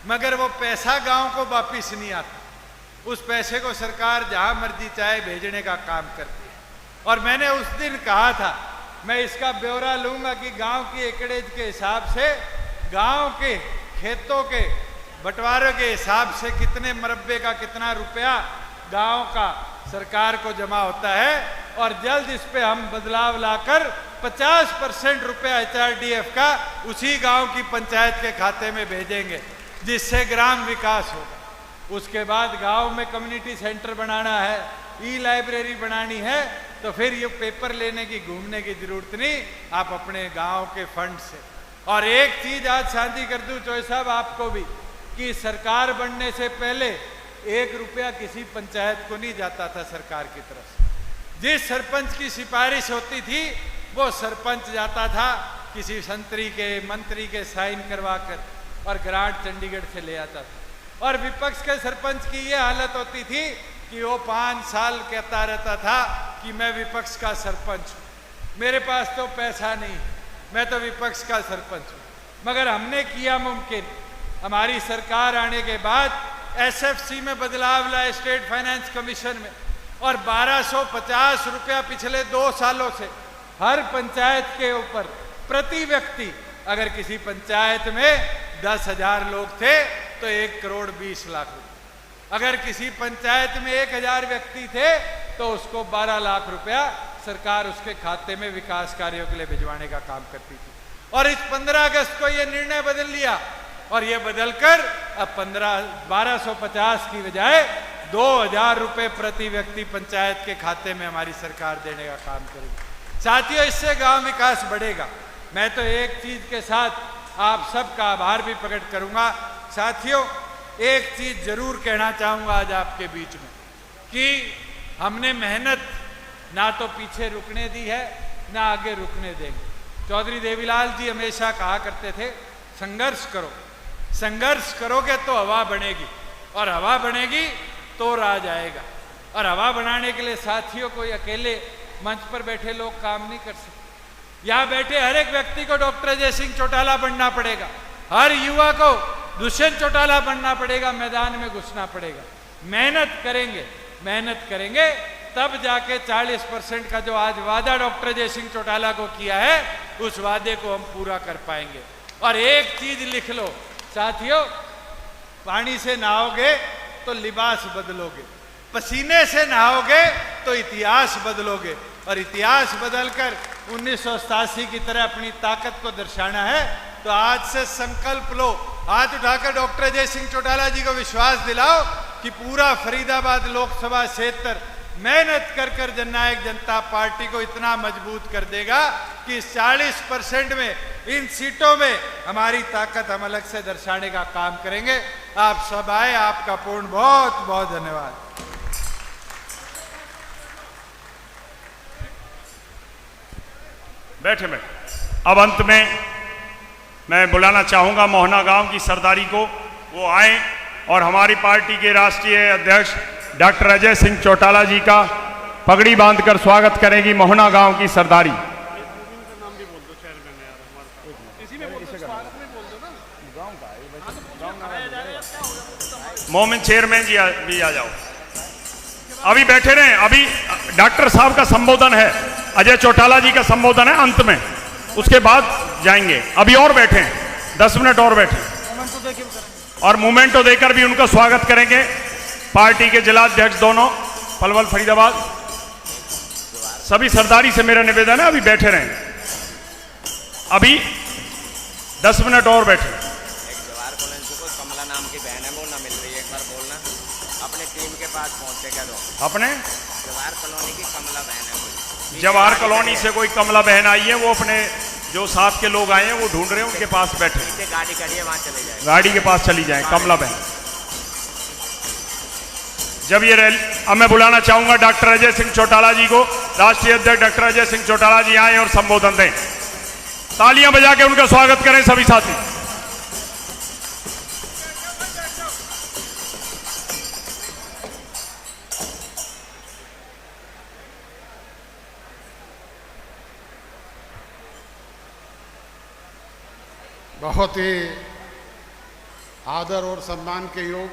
मगर वो पैसा गांव को वापिस नहीं आता। उस पैसे को सरकार जहां मर्जी चाहे भेजने का काम करती है। और मैंने उस दिन कहा था मैं इसका ब्यौरा लूंगा कि गांव की एकड़ेज के हिसाब से, गांव के खेतों के बंटवारे के हिसाब से कितने मरब्बे का कितना रुपया गांव का सरकार को जमा होता है, और जल्द इस पे हम बदलाव लाकर 50% रुपया HRDF का उसी गांव की पंचायत के खाते में भेजेंगे, जिससे ग्राम विकास होगा। उसके बाद गांव में कम्युनिटी सेंटर बनाना है, ई-लाइब्रेरी बनानी है, तो फिर ये पेपर लेने की घूमने की जरूरत नहीं, आप अपने गांव के फंड से। और एक चीज आज साझी कर दूं चौधरी साहब आपको भी, कि सरकार बनने से पहले 1 रुपया किसी पंचायत को नहीं जाता था सरकार की तरफ से। जिस सरपंच की सिफारिश होती थी वो सरपंच जाता था किसी संतरी के मंत्री के साइन करवा कर, और ग्रांट चंडीगढ़ से ले आता था। और विपक्ष के सरपंच की ये हालत होती थी कि वो 5 साल कहता रहता था कि मैं विपक्ष का सरपंच हूँ, मेरे पास तो पैसा नहीं, मैं तो विपक्ष का सरपंच हूँ। मगर हमने किया मुमकिन, हमारी सरकार आने के बाद SFC में बदलाव लाए, स्टेट फाइनेंस कमीशन में, और 1250 रुपया पिछले 2 सालों से हर पंचायत के ऊपर प्रति व्यक्ति, अगर किसी पंचायत में 10,000 लोग थे तो 1 करोड़ 20 लाख रुपए, अगर किसी पंचायत में 1,000 व्यक्ति थे तो उसको 12 लाख रुपया सरकार उसके खाते में विकास कार्यों के लिए भिजवाने का काम करती थी। और इस 15 अगस्त को यह निर्णय बदल लिया, और यह बदलकर अब 1250 की बजाय 2,000 रुपए प्रति व्यक्ति पंचायत के खाते में हमारी सरकार देने का काम करेगी। साथियों इससे गांव विकास बढ़ेगा। मैं तो एक चीज के साथ आप सबका आभार भी प्रकट करूंगा। साथियों एक चीज जरूर कहना चाहूंगा आज आपके बीच में, कि हमने मेहनत ना तो पीछे रुकने दी है ना आगे रुकने देंगे। चौधरी देवीलाल जी हमेशा कहा करते थे संघर्ष करो, संघर्ष करोगे तो हवा बनेगी, और हवा बनेगी तो राज आएगा। और हवा बनाने के लिए साथियों कोई अकेले मंच पर बैठे लोग काम नहीं कर सकते। यहां बैठे हर एक व्यक्ति को डॉक्टर अजय सिंह चौटाला बनना पड़ेगा, हर युवा को दुष्यंत चौटाला बनना पड़ेगा, मैदान में घुसना पड़ेगा। मेहनत करेंगे, मेहनत करेंगे तब जाके 40% का जो आज वादा डॉक्टर अजय सिंह चौटाला को किया है उस वादे को हम पूरा कर पाएंगे। और एक चीज लिख लो साथियों, पानी से नहाओगे तो लिबास बदलोगे, पसीने से नहाओगे तो इतिहास बदलोगे, और इतिहास बदलकर 1987 की तरह अपनी ताकत को दर्शाना है। तो आज से संकल्प लो, हाथ उठाकर डॉक्टर अजय सिंह चौटाला जी को विश्वास दिलाओ कि पूरा फरीदाबाद लोकसभा क्षेत्र मेहनत कर कर जननायक जनता पार्टी को इतना मजबूत कर देगा कि 40% में इन सीटों में हमारी ताकत हम अलग से दर्शाने का काम करेंगे। आप सब आए, आपका पूर्ण बहुत बहुत धन्यवाद। बैठे बैठे अब अंत में मैं बुलाना चाहूंगा मोहना गांव की सरदारी को, वो आए और हमारी पार्टी के राष्ट्रीय अध्यक्ष डॉक्टर अजय सिंह चौटाला जी का पगड़ी बांधकर स्वागत करेंगी मोहना गांव की सरदारी। मोमिन चेयरमैन जी भी आ जाओ। अभी बैठे रहे, अभी डॉक्टर साहब का संबोधन है, अजय चौटाला जी का संबोधन है अंत में, उसके बाद जाएंगे। अभी और बैठे, 10 मिनट और बैठे और मोमेंटो देकर भी उनका स्वागत करेंगे पार्टी के जिला अध्यक्ष दोनों पलवल फरीदाबाद। सभी सरदारी से मेरा निवेदन है, अभी बैठे रहें, अभी 10 मिनट और बैठे। कमला नाम की बहन है, वो ना मिल रही है, एक बार बोलना अपने टीम के पास पहुंचे क्या दो। अपने जवाहर कॉलोनी की कमला बहन है कोई, जवाहर कॉलोनी से कोई कमला बहन आई है, वो अपने जो साथ के लोग आए हैं वो ढूंढ रहे हैं, उनके पास बैठे, गाड़ी खड़ी है वहां चले जाए, गाड़ी के पास चली जाए कमला बहन। जब ये रैली, अब मैं बुलाना चाहूंगा डॉक्टर अजय सिंह चौटाला जी को, राष्ट्रीय अध्यक्ष डॉक्टर अजय सिंह चौटाला जी आए और संबोधन दें। तालियां बजा के उनका स्वागत करें सभी साथी। बहुत ही आदर और सम्मान के योग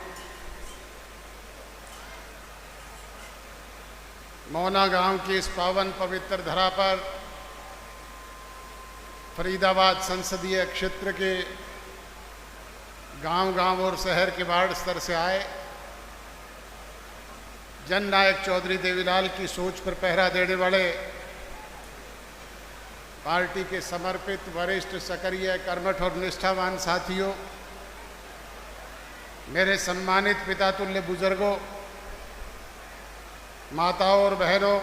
मोहना गांव की इस पावन पवित्र धरा पर फरीदाबाद संसदीय क्षेत्र के गांव-गांव और शहर के वार्ड स्तर से आए जन नायक चौधरी देवीलाल की सोच पर पहरा देने वाले पार्टी के समर्पित वरिष्ठ सक्रिय कर्मठ और निष्ठावान साथियों, मेरे सम्मानित पिता तुल्य बुजुर्गों, माताओं और बहनों,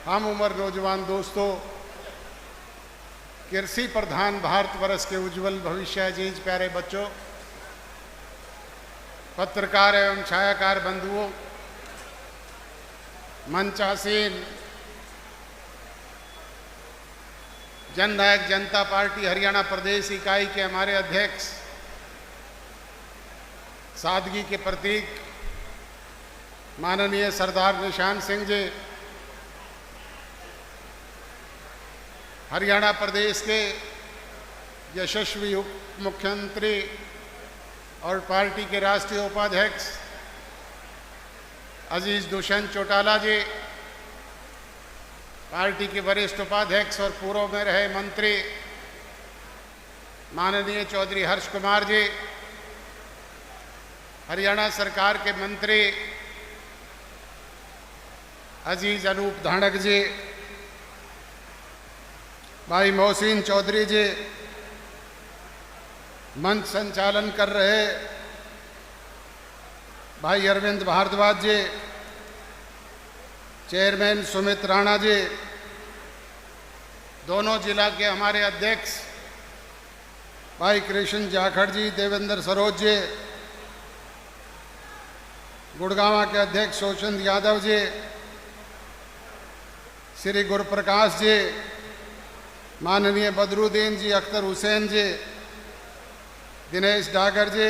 हम उम्र नौजवान दोस्तों, कृषि प्रधान भारतवर्ष के उज्जवल भविष्य अजीज प्यारे बच्चों, पत्रकार एवं छायाकार बंधुओं, मंचासीन जननायक जनता पार्टी हरियाणा प्रदेश इकाई के हमारे अध्यक्ष, सादगी के प्रतीक माननीय सरदार निशान सिंह जी, हरियाणा प्रदेश के यशस्वी उप मुख्यमंत्री और पार्टी के राष्ट्रीय उपाध्यक्ष अजीज दुष्यंत चौटाला जी, पार्टी के वरिष्ठ उपाध्यक्ष और पूर्व में रहे मंत्री माननीय चौधरी हर्ष कुमार जी, हरियाणा सरकार के मंत्री अजीज अनूप धानक जी, भाई मोहसिन चौधरी जी, मंच संचालन कर रहे भाई अरविंद भारद्वाज जी, चेयरमैन सुमित राणा जी, दोनों जिला के हमारे अध्यक्ष भाई कृष्ण जाखड़ जी, देवेंद्र सरोज जी, गुड़गांव के अध्यक्ष शोचंद यादव जी, श्री गुरुप्रकाश जी, माननीय बदरुद्दीन जी, अख्तर हुसैन जी, दिनेश डागर जी,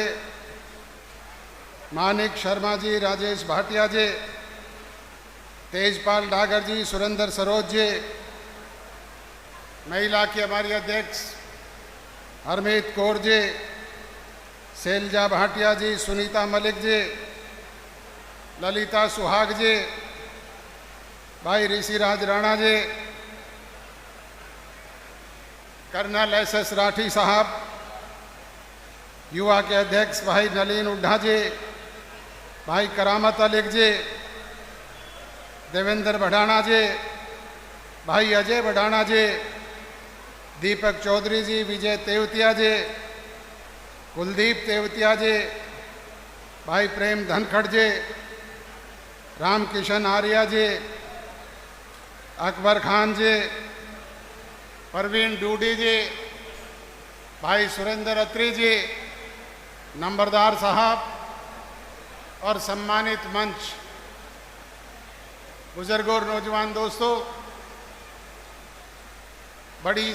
मानिक शर्मा जी, राजेश भाटिया जी, तेजपाल डागर जी, सुरेंद्र सरोज जी, महिला की हमारी अध्यक्ष हरमीत कौर जी, शैलजा भाटिया जी, सुनीता मलिक जी, ललिता सुहाग जी, भाई ऋषिराज राणा जी, कर्नल एस राठी साहब, युवा के अध्यक्ष भाई नलीन उड्ढा जी, भाई करामत अलीक जी, देवेंद्र बढ़ाना जी, भाई अजय बढ़ाना जी, दीपक चौधरी जी, विजय तेवतिया जी, कुलदीप तेवतिया जी, भाई प्रेम धनखड़ जी, रामकिशन आर्या जी, अकबर खान जी, परवीन डूडी जी, भाई सुरेंद्र अत्री जी, नंबरदार साहब और सम्मानित मंच, बुजुर्गों और नौजवान दोस्तों, बड़ी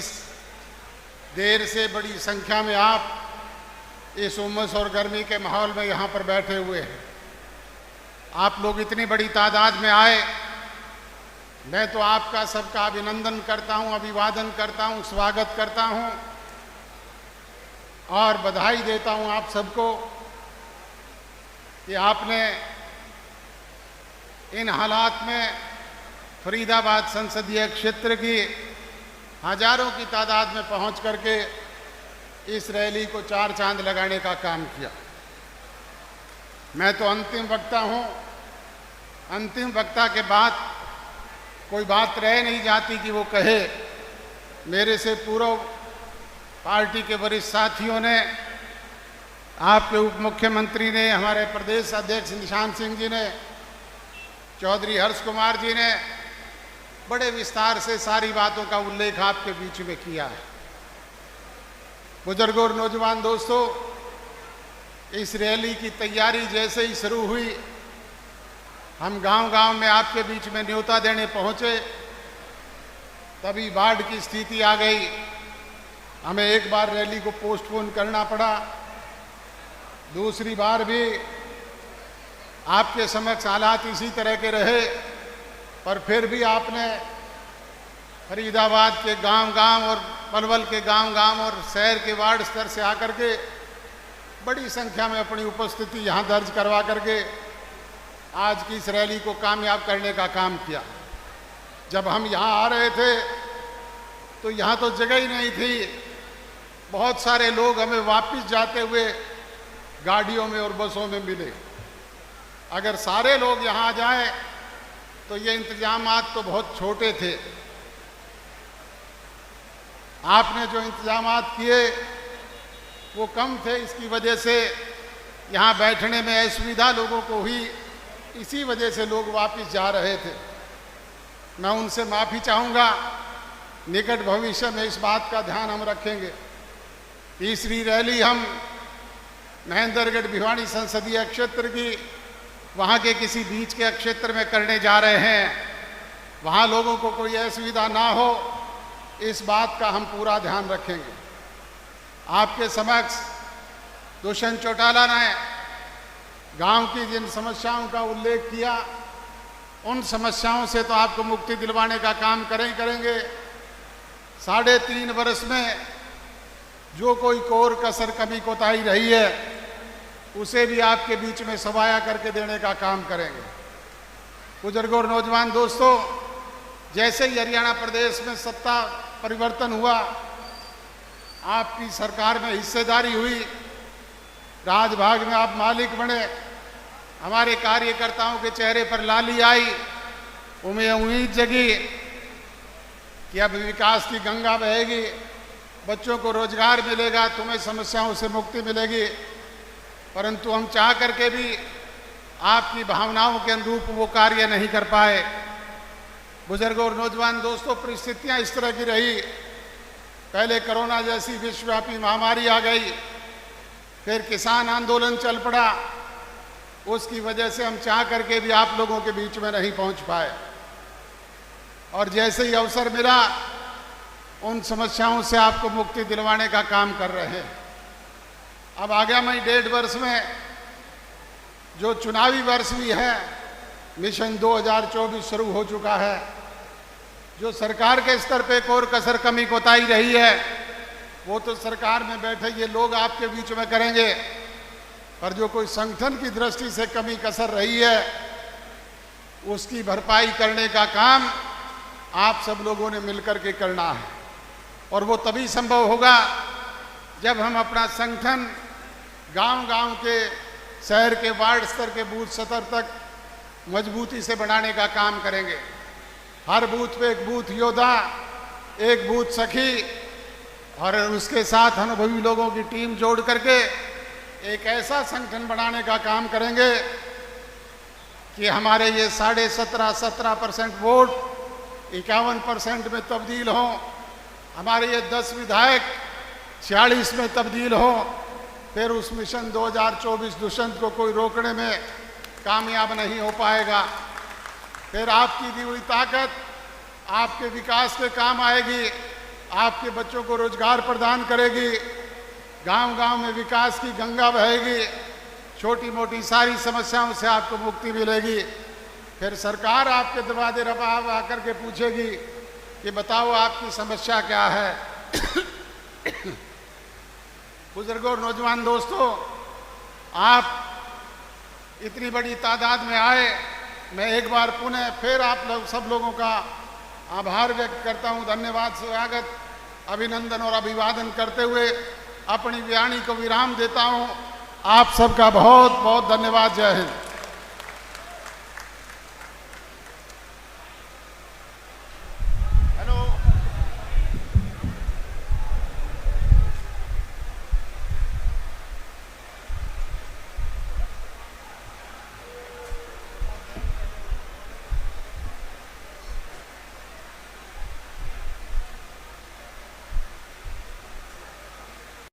देर से बड़ी संख्या में आप इस उमस और गर्मी के माहौल में यहाँ पर बैठे हुए हैं। आप लोग इतनी बड़ी तादाद में आए, मैं तो आपका सबका अभिनंदन करता हूँ, अभिवादन करता हूँ, स्वागत करता हूँ और बधाई देता हूँ आप सबको कि आपने इन हालात में फरीदाबाद संसदीय क्षेत्र की हजारों की तादाद में पहुंच करके इस रैली को चार चांद लगाने का काम किया। मैं तो अंतिम वक्ता हूं, अंतिम वक्ता के बाद कोई बात रह नहीं जाती कि वो कहे। मेरे से पूर्व पार्टी के वरिष्ठ साथियों ने, आपके उप मुख्यमंत्री ने, हमारे प्रदेश अध्यक्ष निशान सिंह जी ने, चौधरी हर्ष कुमार जी ने बड़े विस्तार से सारी बातों का उल्लेख आपके बीच में किया है। बुजुर्गों और नौजवान दोस्तों, इस रैली की तैयारी जैसे ही शुरू हुई, हम गांव-गांव में आपके बीच में न्योता देने पहुंचे, तभी बाढ़ की स्थिति आ गई। हमें एक बार रैली को पोस्टपोन करना पड़ा, दूसरी बार भी आपके समक्ष हालात इसी तरह के रहे, पर फिर भी आपने फरीदाबाद के गांव-गांव और पलवल के गांव-गांव और शहर के वार्ड स्तर से आकर के बड़ी संख्या में अपनी उपस्थिति यहाँ दर्ज करवा करके आज की इस रैली को कामयाब करने का काम किया। जब हम यहाँ आ रहे थे तो यहाँ तो जगह ही नहीं थी। बहुत सारे लोग हमें वापस जाते हुए गाड़ियों में और बसों में मिले। अगर सारे लोग यहाँ आ जाएं तो ये इंतजामात तो बहुत छोटे थे। आपने जो इंतजामात किए वो कम थे, इसकी वजह से यहाँ बैठने में असुविधा लोगों को हुई, इसी वजह से लोग वापस जा रहे थे। मैं उनसे माफ़ी चाहूँगा, निकट भविष्य में इस बात का ध्यान हम रखेंगे। तीसरी रैली हम महेंद्रगढ़ भिवानी संसदीय क्षेत्र की वहाँ के किसी बीच के क्षेत्र में करने जा रहे हैं। वहाँ लोगों को कोई असुविधा ना हो, इस बात का हम पूरा ध्यान रखेंगे। आपके समक्ष दुष्यंत चौटाला ने गांव की जिन समस्याओं का उल्लेख किया, उन समस्याओं से तो आपको मुक्ति दिलवाने का काम करेंगे। 3.5 वर्ष में जो कोई कोर कसर कमी कोताही रही है, उसे भी आपके बीच में सवाया करके देने का काम करेंगे। बुजुर्गों और नौजवान दोस्तों, जैसे ही हरियाणा प्रदेश में सत्ता परिवर्तन हुआ, आपकी सरकार में हिस्सेदारी हुई, राजभाग में आप मालिक बने, हमारे कार्यकर्ताओं के चेहरे पर लाली आई, उन्हें उम्मीद जगी कि अब विकास की गंगा बहेगी, बच्चों को रोजगार मिलेगा, तुम्हें समस्याओं से मुक्ति मिलेगी। परंतु हम चाह करके भी आपकी भावनाओं के अनुरूप वो कार्य नहीं कर पाए। बुजुर्गों और नौजवान दोस्तों, परिस्थितियां इस तरह की रही। पहले कोरोना जैसी विश्वव्यापी महामारी आ गई, फिर किसान आंदोलन चल पड़ा, उसकी वजह से हम चाह करके भी आप लोगों के बीच में नहीं पहुंच पाए। और जैसे ही अवसर मिला, उन समस्याओं से आपको मुक्ति दिलवाने का काम कर रहे हैं। अब आगामी 1.5 वर्ष में जो चुनावी वर्ष भी है, मिशन 2024 शुरू हो चुका है। जो सरकार के स्तर पे कोर कसर कमी कोताही रही है, वो तो सरकार में बैठे ये लोग आपके बीच में करेंगे, पर जो कोई संगठन की दृष्टि से कमी कसर रही है, उसकी भरपाई करने का काम आप सब लोगों ने मिलकर के करना है। और वो तभी संभव होगा जब हम अपना संगठन गांव-गांव के, शहर के वार्ड स्तर के बूथ स्तर तक मजबूती से बढ़ाने का काम करेंगे। हर बूथ पे एक बूथ योद्धा, एक बूथ सखी और उसके साथ अनुभवी लोगों की टीम जोड़ करके एक ऐसा संगठन बनाने का काम करेंगे कि हमारे ये 17.5-17% वोट 51% में तब्दील हों, हमारे ये 10 विधायक 46 में तब्दील हों। फिर उस मिशन 2024 दुष्यंत को कोई रोकने में कामयाब नहीं हो पाएगा। फिर आपकी दी हुई ताकत आपके विकास के काम आएगी, आपके बच्चों को रोजगार प्रदान करेगी। गांव-गांव में विकास की गंगा बहेगी, छोटी मोटी सारी समस्याओं से आपको मुक्ति मिलेगी। फिर सरकार आपके दरवाजे रबाब आकर के पूछेगी कि बताओ आपकी समस्या क्या है। बुजुर्गों और नौजवान दोस्तों, आप इतनी बड़ी तादाद में आए, मैं एक बार पुनः फिर आप लोग सब लोगों का आभार व्यक्त करता हूं, धन्यवाद, स्वागत, अभिनंदन और अभिवादन करते हुए अपनी वाणी को विराम देता हूं। आप सबका बहुत बहुत धन्यवाद। जय हिंद।